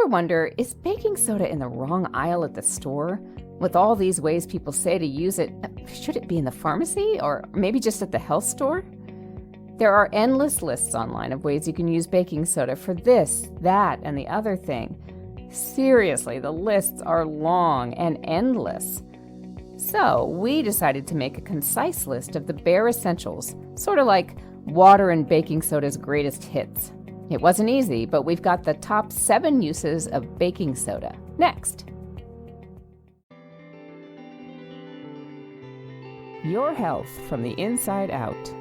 Ever wonder, is baking soda in the wrong aisle at the store? With all these ways people say to use it, should it be in the pharmacy or maybe just at the health store? There are endless lists online of ways you can use baking soda for this, that, and the other thing. Seriously, the lists are long and endless. So we decided to make a concise list of the bare essentials, sort of like water and baking soda's greatest hits. It wasn't easy, but we've got the top 7 uses of baking soda next. Your health from the inside out.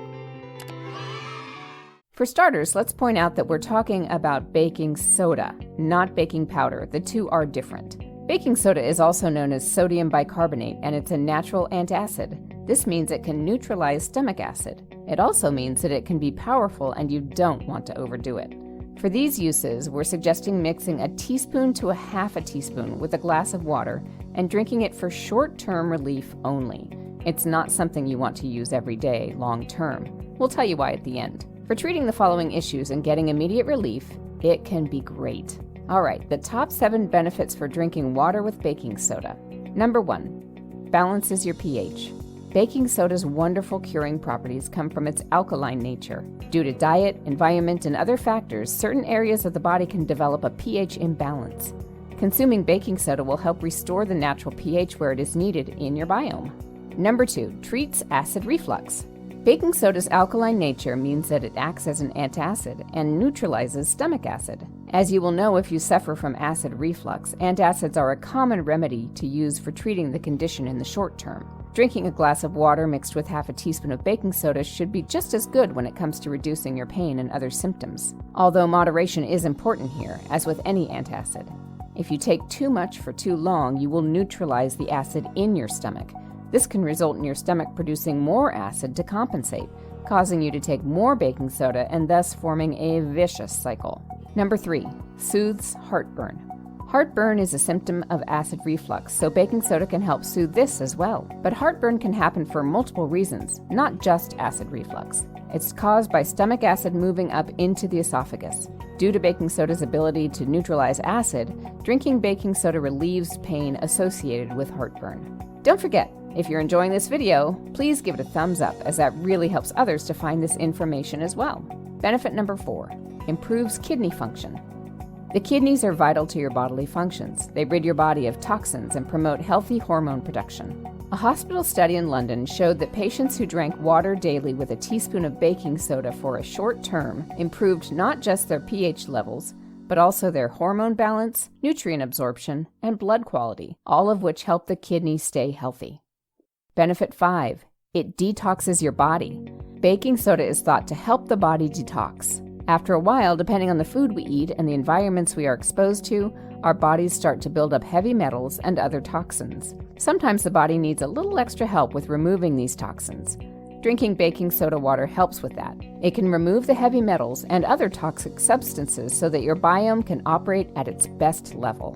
For starters, let's point out that we're talking about baking soda, not baking powder. The two are different. Baking soda is also known as sodium bicarbonate, and it's a natural antacid. This means it can neutralize stomach acid. It also means that it can be powerful and you don't want to overdo it. For these uses, we're suggesting mixing a teaspoon to a half a teaspoon with a glass of water and drinking it for short-term relief only. It's not something you want to use every day, long-term. We'll tell you why at the end. For treating the following issues and getting immediate relief, it can be great. All right, the top 7 benefits for drinking water with baking soda. Number 1, balances your pH. Baking soda's wonderful curing properties come from its alkaline nature. Due to diet, environment, and other factors, certain areas of the body can develop a pH imbalance. Consuming baking soda will help restore the natural pH where it is needed in your biome. Number 2, treats acid reflux. Baking soda's alkaline nature means that it acts as an antacid and neutralizes stomach acid. As you will know if you suffer from acid reflux, antacids are a common remedy to use for treating the condition in the short term. Drinking a glass of water mixed with half a teaspoon of baking soda should be just as good when it comes to reducing your pain and other symptoms. Although moderation is important here, as with any antacid. If you take too much for too long, you will neutralize the acid in your stomach. This can result in your stomach producing more acid to compensate, causing you to take more baking soda and thus forming a vicious cycle. Number 3, soothes heartburn. Heartburn is a symptom of acid reflux, so baking soda can help soothe this as well. But heartburn can happen for multiple reasons, not just acid reflux. It's caused by stomach acid moving up into the esophagus. Due to baking soda's ability to neutralize acid, drinking baking soda relieves pain associated with heartburn. Don't forget, if you're enjoying this video, please give it a thumbs up, as that really helps others to find this information as well. Benefit number 4, improves kidney function. The kidneys are vital to your bodily functions. They rid your body of toxins and promote healthy hormone production. A hospital study in London showed that patients who drank water daily with a teaspoon of baking soda for a short term improved not just their pH levels, but also their hormone balance, nutrient absorption, and blood quality, all of which help the kidneys stay healthy. Benefit 5, it detoxes your body. Baking soda is thought to help the body detox. After a while, depending on the food we eat and the environments we are exposed to, our bodies start to build up heavy metals and other toxins. Sometimes the body needs a little extra help with removing these toxins. Drinking baking soda water helps with that. It can remove the heavy metals and other toxic substances so that your biome can operate at its best level.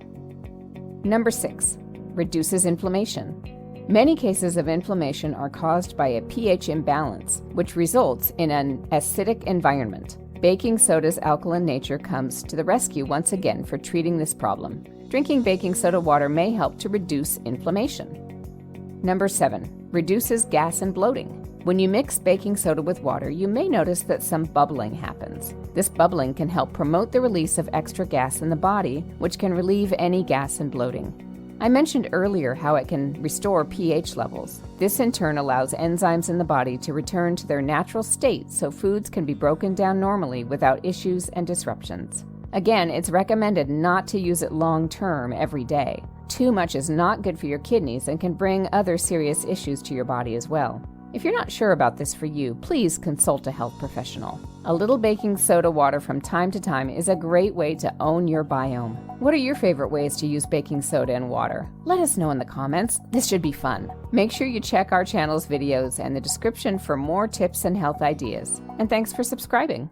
Number 6, reduces inflammation. Many cases of inflammation are caused by a pH imbalance, which results in an acidic environment. Baking soda's alkaline nature comes to the rescue once again for treating this problem. Drinking baking soda water may help to reduce inflammation. Number 7, reduces gas and bloating. When you mix baking soda with water, you may notice that some bubbling happens. This bubbling can help promote the release of extra gas in the body, which can relieve any gas and bloating. I mentioned earlier how it can restore pH levels. This in turn allows enzymes in the body to return to their natural state so foods can be broken down normally without issues and disruptions. Again, it's recommended not to use it long-term every day. Too much is not good for your kidneys and can bring other serious issues to your body as well. If you're not sure about this for you, please consult a health professional. A little baking soda water from time to time is a great way to own your biome. What are your favorite ways to use baking soda and water? Let us know in the comments. This should be fun. Make sure you check our channel's videos and the description for more tips and health ideas. And thanks for subscribing.